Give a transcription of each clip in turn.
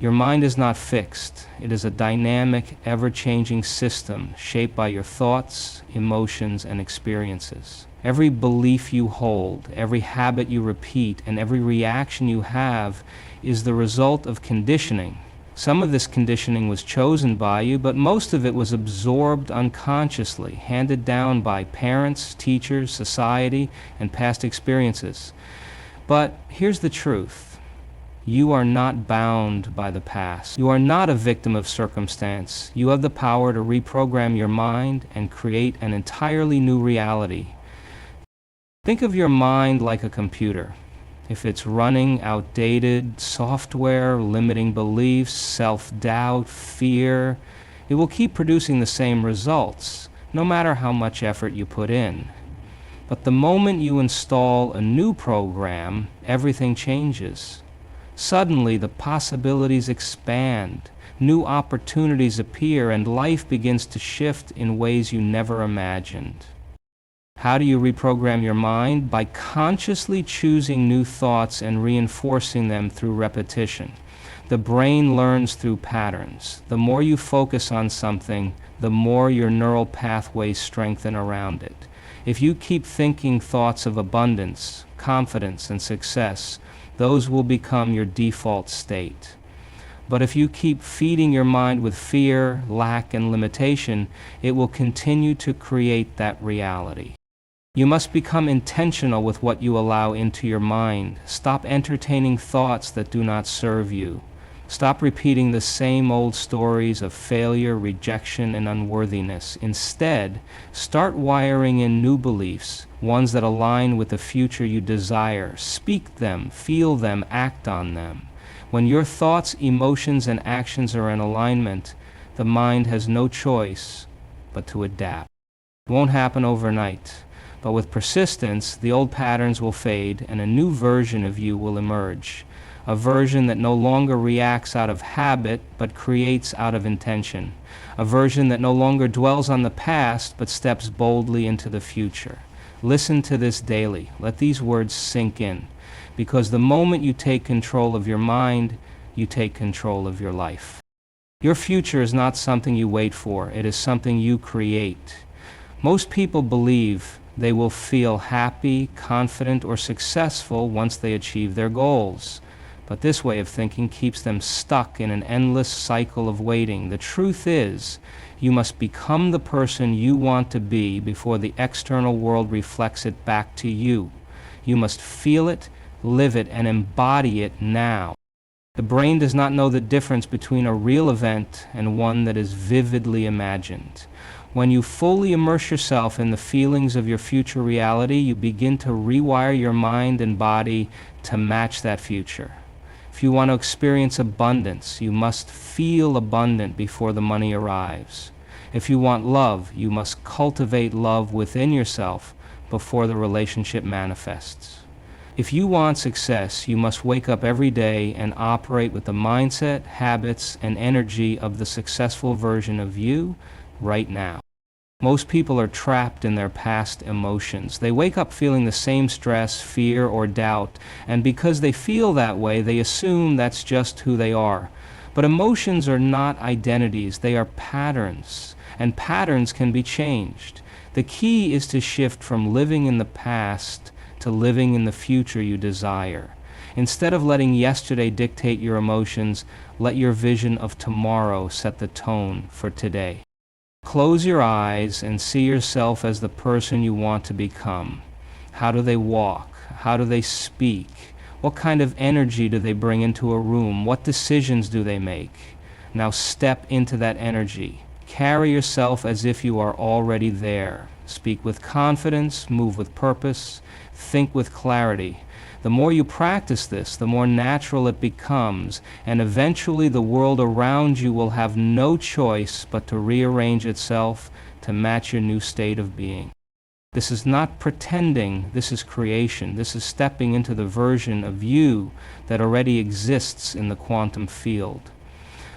Your mind is not fixed. It is a dynamic, ever-changing system shaped by your thoughts, emotions, and experiences. Every belief you hold, every habit you repeat, and every reaction you have is the result of conditioning. Some of this conditioning was chosen by you, but most of it was absorbed unconsciously, handed down by parents, teachers, society, and past experiences. But here's the truth. You are not bound by the past. You are not a victim of circumstance. You have the power to reprogram your mind and create an entirely new reality. Think of your mind like a computer. If it's running outdated software, limiting beliefs, self-doubt, fear, it will keep producing the same results, no matter how much effort you put in. But the moment you install a new program, everything changes. Suddenly, the possibilities expand, new opportunities appear, and life begins to shift in ways you never imagined. How do you reprogram your mind? By consciously choosing new thoughts and reinforcing them through repetition. The brain learns through patterns. The more you focus on something, the more your neural pathways strengthen around it. If you keep thinking thoughts of abundance, confidence, and success, those will become your default state. But if you keep feeding your mind with fear, lack, and limitation, it will continue to create that reality. You must become intentional with what you allow into your mind. Stop entertaining thoughts that do not serve you. Stop repeating the same old stories of failure, rejection, and unworthiness. Instead, start wiring in new beliefs, ones that align with the future you desire. Speak them, feel them, act on them. When your thoughts, emotions, and actions are in alignment, the mind has no choice but to adapt. It won't happen overnight, but with persistence, the old patterns will fade and a new version of you will emerge. A version that no longer reacts out of habit, but creates out of intention. A version that no longer dwells on the past, but steps boldly into the future. Listen to this daily. Let these words sink in. Because the moment you take control of your mind, you take control of your life. Your future is not something you wait for. It is something you create. Most people believe they will feel happy, confident, or successful once they achieve their goals. But this way of thinking keeps them stuck in an endless cycle of waiting. The truth is, you must become the person you want to be before the external world reflects it back to you. You must feel it, live it, and embody it now. The brain does not know the difference between a real event and one that is vividly imagined. When you fully immerse yourself in the feelings of your future reality, you begin to rewire your mind and body to match that future. If you want to experience abundance, you must feel abundant before the money arrives. If you want love, you must cultivate love within yourself before the relationship manifests. If you want success, you must wake up every day and operate with the mindset, habits, and energy of the successful version of you right now. Most people are trapped in their past emotions. They wake up feeling the same stress, fear, or doubt, and because they feel that way, they assume that's just who they are. But emotions are not identities, they are patterns, and patterns can be changed. The key is to shift from living in the past to living in the future you desire. Instead of letting yesterday dictate your emotions, let your vision of tomorrow set the tone for today. Close your eyes and see yourself as the person you want to become. How do they walk? How do they speak? What kind of energy do they bring into a room? What decisions do they make? Now step into that energy. Carry yourself as if you are already there. Speak with confidence, move with purpose, think with clarity. The more you practice this, the more natural it becomes, and eventually the world around you will have no choice but to rearrange itself to match your new state of being. This is not pretending, this is creation. This is stepping into the version of you that already exists in the quantum field.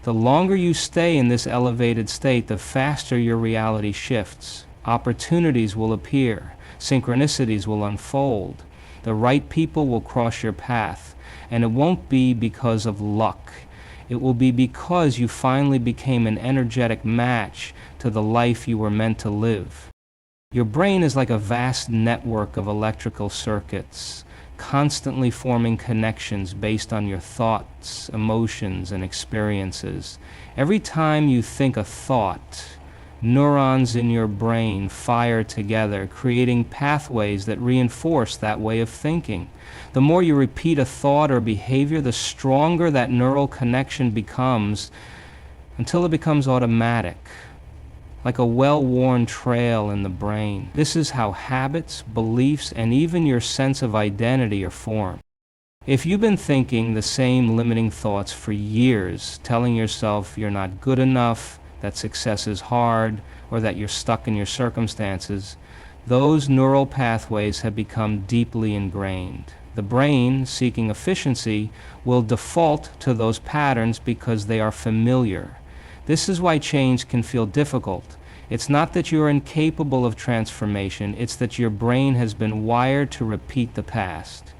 The longer you stay in this elevated state, the faster your reality shifts. Opportunities will appear, synchronicities will unfold. The right people will cross your path, and it won't be because of luck. it will be because you finally became an energetic match to the life you were meant to live. Your brain is like a vast network of electrical circuits, constantly forming connections based on your thoughts, emotions, and experiences. Every time you think a thought, neurons in your brain fire together, creating pathways that reinforce that way of thinking. The more you repeat a thought or behavior, the stronger that neural connection becomes, until it becomes automatic, like a well-worn trail in the brain. This is how habits, beliefs, and even your sense of identity are formed. If you've been thinking the same limiting thoughts for years, telling yourself you're not good enough, that success is hard, or that you're stuck in your circumstances, those neural pathways have become deeply ingrained. The brain, seeking efficiency, will default to those patterns because they are familiar. This is why change can feel difficult. It's not that you're incapable of transformation, it's that your brain has been wired to repeat the past.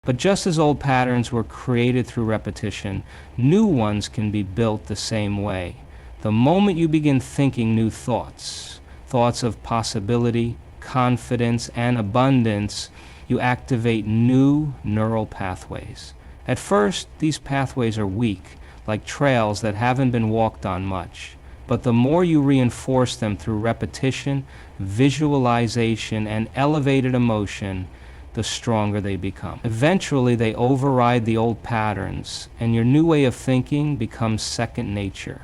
But just as old patterns were created through repetition, new ones can be built the same way. The moment you begin thinking new thoughts, thoughts of possibility, confidence, and abundance, you activate new neural pathways. At first, these pathways are weak, like trails that haven't been walked on much. But the more you reinforce them through repetition, visualization, and elevated emotion, the stronger they become. Eventually, they override the old patterns, and your new way of thinking becomes second nature.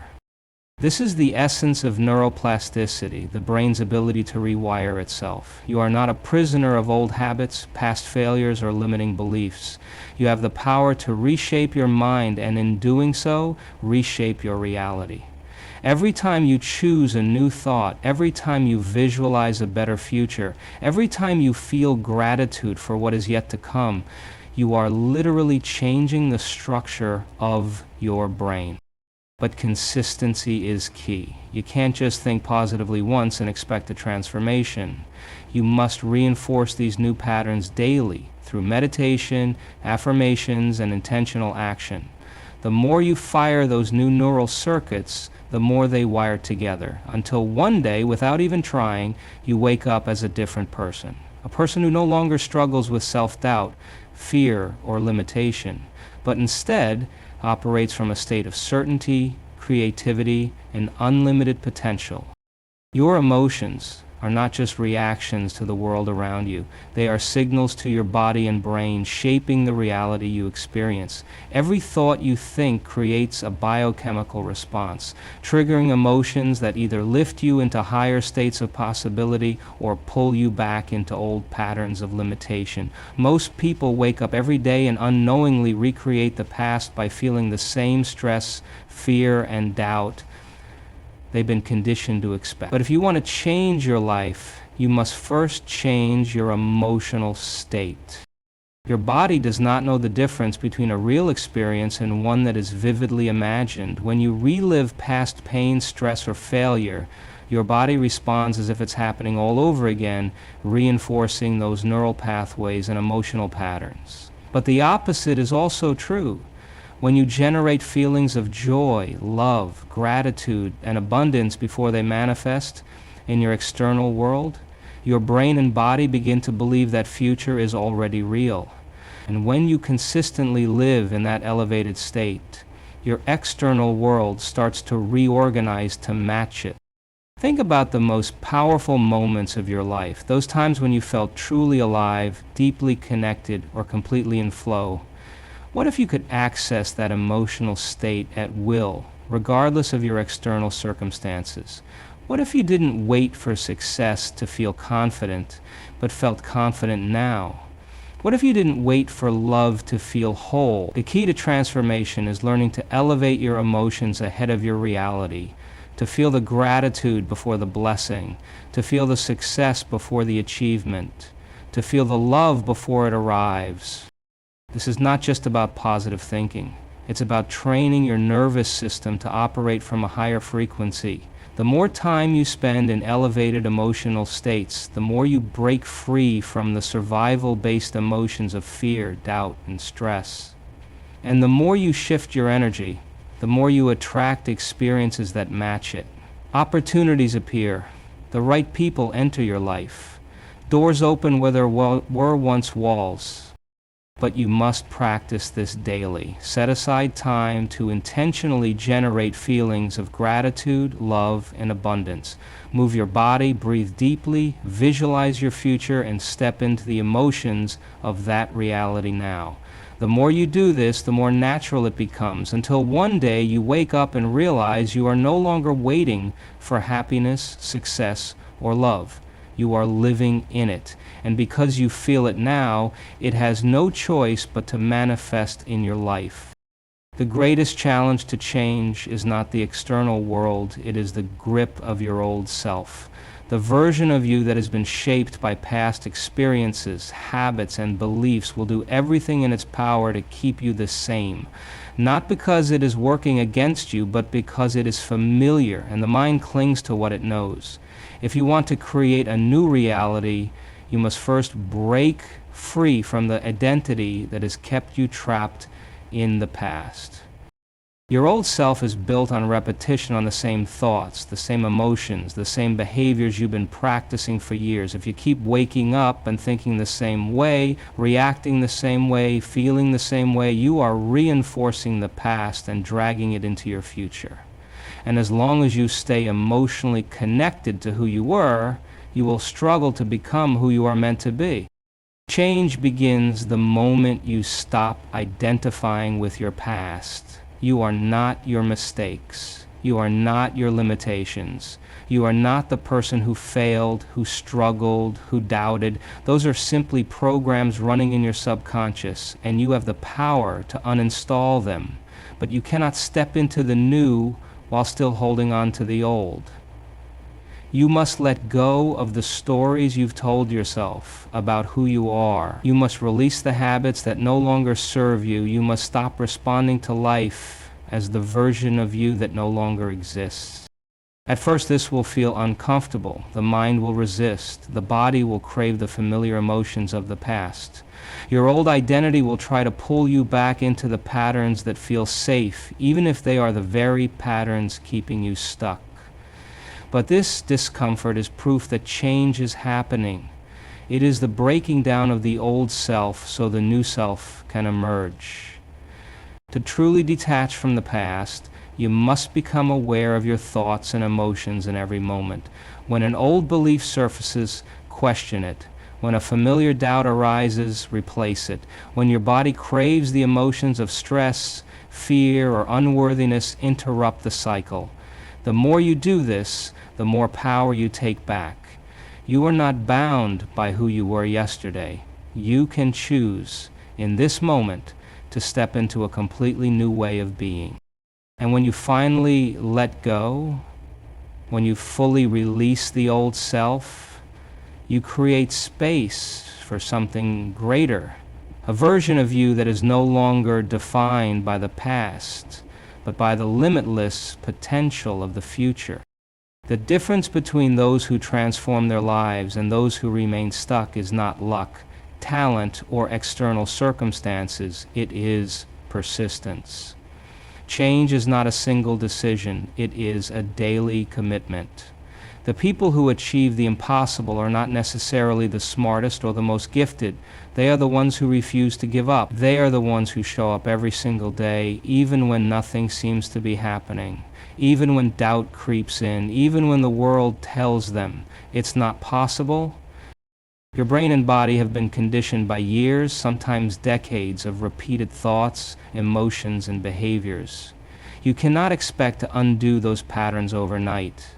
This is the essence of neuroplasticity, the brain's ability to rewire itself. You are not a prisoner of old habits, past failures, or limiting beliefs. You have the power to reshape your mind, and in doing so, reshape your reality. Every time you choose a new thought, every time you visualize a better future, every time you feel gratitude for what is yet to come, you are literally changing the structure of your brain. But consistency is key. You can't just think positively once and expect a transformation. You must reinforce these new patterns daily through meditation, affirmations, and intentional action. The more you fire those new neural circuits, the more they wire together, until one day, without even trying, you wake up as a different person. A person who no longer struggles with self-doubt, fear, or limitation, but instead operates from a state of certainty, creativity, and unlimited potential. Your emotions are not just reactions to the world around you. They are signals to your body and brain, shaping the reality you experience. Every thought you think creates a biochemical response, triggering emotions that either lift you into higher states of possibility or pull you back into old patterns of limitation. Most people wake up every day and unknowingly recreate the past by feeling the same stress, fear, and doubt they've been conditioned to expect. But if you want to change your life, you must first change your emotional state. Your body does not know the difference between a real experience and one that is vividly imagined. When you relive past pain, stress, or failure, your body responds as if it's happening all over again, reinforcing those neural pathways and emotional patterns. But the opposite is also true. When you generate feelings of joy, love, gratitude, and abundance before they manifest in your external world, your brain and body begin to believe that future is already real. And when you consistently live in that elevated state, your external world starts to reorganize to match it. Think about the most powerful moments of your life, those times when you felt truly alive, deeply connected, or completely in flow. What if you could access that emotional state at will, regardless of your external circumstances? What if you didn't wait for success to feel confident, but felt confident now? What if you didn't wait for love to feel whole? The key to transformation is learning to elevate your emotions ahead of your reality, to feel the gratitude before the blessing, to feel the success before the achievement, to feel the love before it arrives. This is not just about positive thinking. It's about training your nervous system to operate from a higher frequency. The more time you spend in elevated emotional states, the more you break free from the survival-based emotions of fear, doubt, and stress. And the more you shift your energy, the more you attract experiences that match it. Opportunities appear. The right people enter your life. Doors open where there were once walls. But you must practice this daily. Set aside time to intentionally generate feelings of gratitude, love, and abundance. Move your body, breathe deeply, visualize your future, and step into the emotions of that reality now. The more you do this, the more natural it becomes, until one day you wake up and realize you are no longer waiting for happiness, success, or love. You are living in it. And because you feel it now, it has no choice but to manifest in your life. The greatest challenge to change is not the external world, it is the grip of your old self. The version of you that has been shaped by past experiences, habits, and beliefs will do everything in its power to keep you the same. Not because it is working against you, but because it is familiar, and the mind clings to what it knows. If you want to create a new reality, you must first break free from the identity that has kept you trapped in the past. Your old self is built on repetition, on the same thoughts, the same emotions, the same behaviors you've been practicing for years. If you keep waking up and thinking the same way, reacting the same way, feeling the same way, you are reinforcing the past and dragging it into your future. And as long as you stay emotionally connected to who you were, you will struggle to become who you are meant to be. Change begins the moment you stop identifying with your past. You are not your mistakes. You are not your limitations. You are not the person who failed, who struggled, who doubted. Those are simply programs running in your subconscious, and you have the power to uninstall them. But you cannot step into the new while still holding on to the old. You must let go of the stories you've told yourself about who you are. You must release the habits that no longer serve you. You must stop responding to life as the version of you that no longer exists. At first, this will feel uncomfortable. The mind will resist. The body will crave the familiar emotions of the past. Your old identity will try to pull you back into the patterns that feel safe, even if they are the very patterns keeping you stuck. But this discomfort is proof that change is happening. It is the breaking down of the old self so the new self can emerge. To truly detach from the past, you must become aware of your thoughts and emotions in every moment. When an old belief surfaces, question it. When a familiar doubt arises, replace it. When your body craves the emotions of stress, fear, or unworthiness, interrupt the cycle. The more you do this, the more power you take back. You are not bound by who you were yesterday. You can choose, in this moment, to step into a completely new way of being. And when you finally let go, when you fully release the old self, you create space for something greater, a version of you that is no longer defined by the past, but by the limitless potential of the future. The difference between those who transform their lives and those who remain stuck is not luck, talent, or external circumstances. It is persistence. Change is not a single decision. It is a daily commitment. The people who achieve the impossible are not necessarily the smartest or the most gifted. They are the ones who refuse to give up. They are the ones who show up every single day, even when nothing seems to be happening, even when doubt creeps in, even when the world tells them it's not possible. Your brain and body have been conditioned by years, sometimes decades, of repeated thoughts, emotions, and behaviors. You cannot expect to undo those patterns overnight.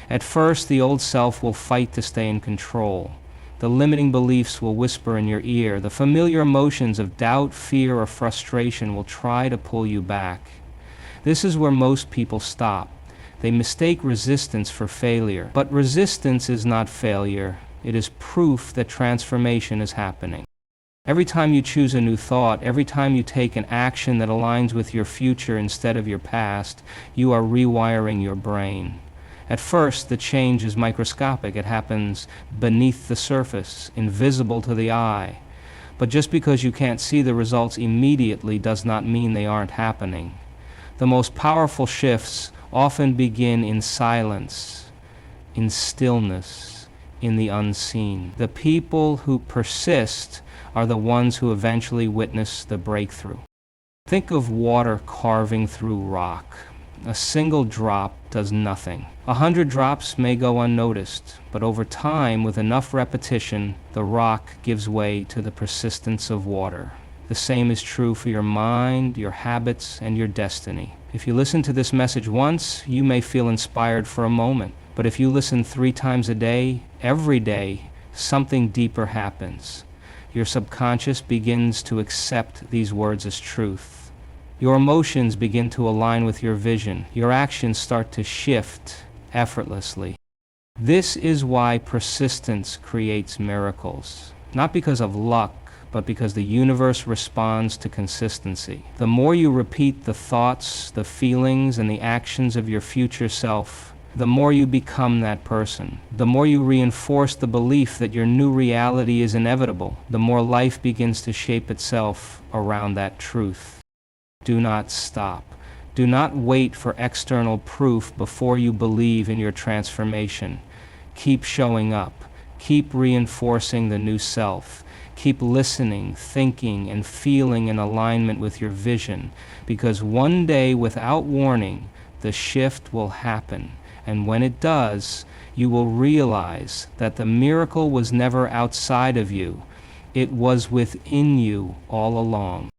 At first, the old self will fight to stay in control. The limiting beliefs will whisper in your ear. The familiar emotions of doubt, fear, or frustration will try to pull you back. This is where most people stop. They mistake resistance for failure. But resistance is not failure. It is proof that transformation is happening. Every time you choose a new thought, every time you take an action that aligns with your future instead of your past, you are rewiring your brain. At first, the change is microscopic. It happens beneath the surface, invisible to the eye. But just because you can't see the results immediately does not mean they aren't happening. The most powerful shifts often begin in silence, in stillness, in the unseen. The people who persist are the ones who eventually witness the breakthrough. Think of water carving through rock. A single drop does nothing. 100 drops may go unnoticed, but over time, with enough repetition, the rock gives way to the persistence of water. The same is true for your mind, your habits, and your destiny. If you listen to this message once, you may feel inspired for a moment. But if you listen 3 times a day, every day, something deeper happens. Your subconscious begins to accept these words as truth. Your emotions begin to align with your vision. Your actions start to shift effortlessly. This is why persistence creates miracles. Not because of luck, but because the universe responds to consistency. The more you repeat the thoughts, the feelings, and the actions of your future self, the more you become that person. The more you reinforce the belief that your new reality is inevitable, the more life begins to shape itself around that truth. Do not stop. Do not wait for external proof before you believe in your transformation. Keep showing up. Keep reinforcing the new self. Keep listening, thinking, and feeling in alignment with your vision, because one day, without warning, the shift will happen. And when it does, you will realize that the miracle was never outside of you. It was within you all along.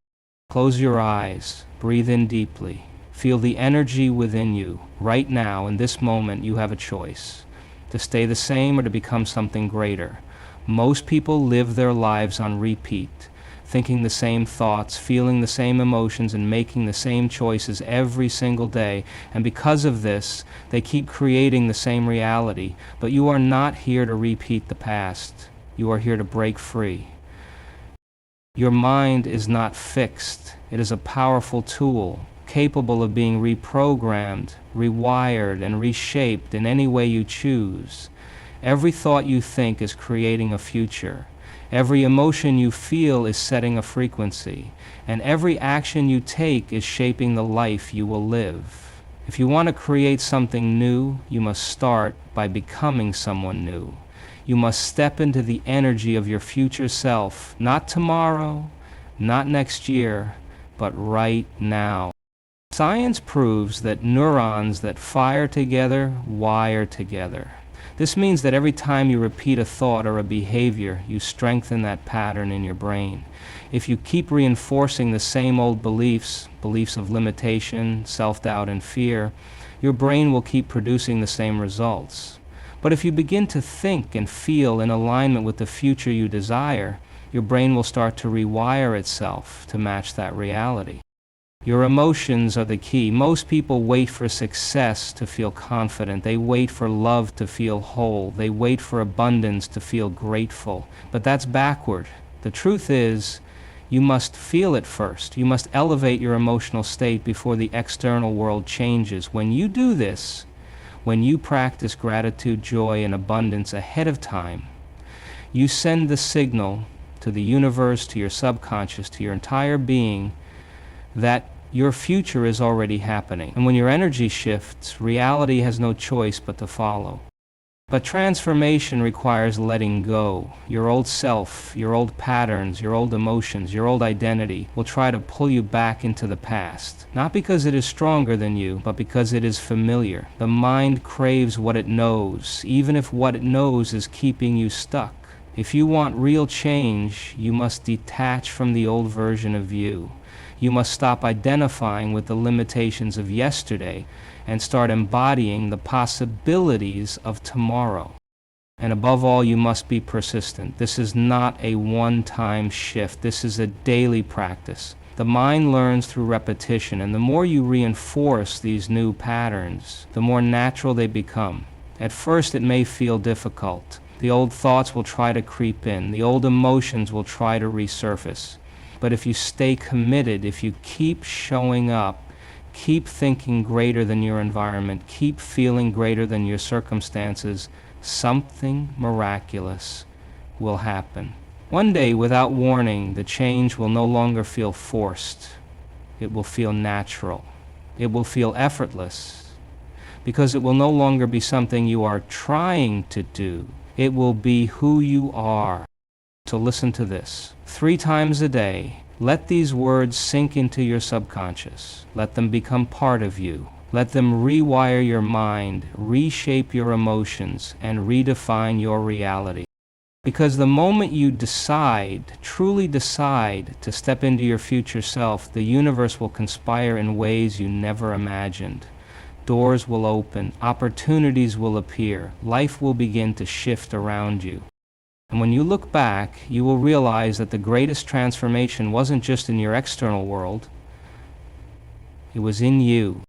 Close your eyes, breathe in deeply. Feel the energy within you. Right now, in this moment, you have a choice: to stay the same or to become something greater. Most people live their lives on repeat, thinking the same thoughts, feeling the same emotions, and making the same choices every single day. And because of this, they keep creating the same reality. But you are not here to repeat the past. You are here to break free. Your mind is not fixed. It is a powerful tool, capable of being reprogrammed, rewired, and reshaped in any way you choose. Every thought you think is creating a future. Every emotion you feel is setting a frequency. And every action you take is shaping the life you will live. If you want to create something new, you must start by becoming someone new. You must step into the energy of your future self, not tomorrow, not next year, but right now. Science proves that neurons that fire together wire together. This means that every time you repeat a thought or a behavior, you strengthen that pattern in your brain. If you keep reinforcing the same old beliefs of limitation, self-doubt, and fear, your brain will keep producing the same results. But if you begin to think and feel in alignment with the future you desire, your brain will start to rewire itself to match that reality. Your emotions are the key. Most people wait for success to feel confident. They wait for love to feel whole. They wait for abundance to feel grateful. But that's backward. The truth is, you must feel it first. You must elevate your emotional state before the external world changes. When you do this, when you practice gratitude, joy, and abundance ahead of time, you send the signal to the universe, to your subconscious, to your entire being, that your future is already happening. And when your energy shifts, reality has no choice but to follow. But transformation requires letting go. Your old self, your old patterns, your old emotions, your old identity will try to pull you back into the past. Not because it is stronger than you, but because it is familiar. The mind craves what it knows, even if what it knows is keeping you stuck. If you want real change, you must detach from the old version of you. You must stop identifying with the limitations of yesterday and start embodying the possibilities of tomorrow. And above all, you must be persistent. This is not a one-time shift. This is a daily practice. The mind learns through repetition, and the more you reinforce these new patterns, the more natural they become. At first, it may feel difficult. The old thoughts will try to creep in. The old emotions will try to resurface. But if you stay committed, if you keep showing up, keep thinking greater than your environment, keep feeling greater than your circumstances, something miraculous will happen. One day, without warning, the change will no longer feel forced. It will feel natural. It will feel effortless, because it will no longer be something you are trying to do. It will be who you are. So listen to this. 3 times a day, let these words sink into your subconscious. Let them become part of you. Let them rewire your mind, reshape your emotions, and redefine your reality. Because the moment you decide, truly decide, to step into your future self, the universe will conspire in ways you never imagined. Doors will open, opportunities will appear, life will begin to shift around you. And when you look back, you will realize that the greatest transformation wasn't just in your external world, it was in you.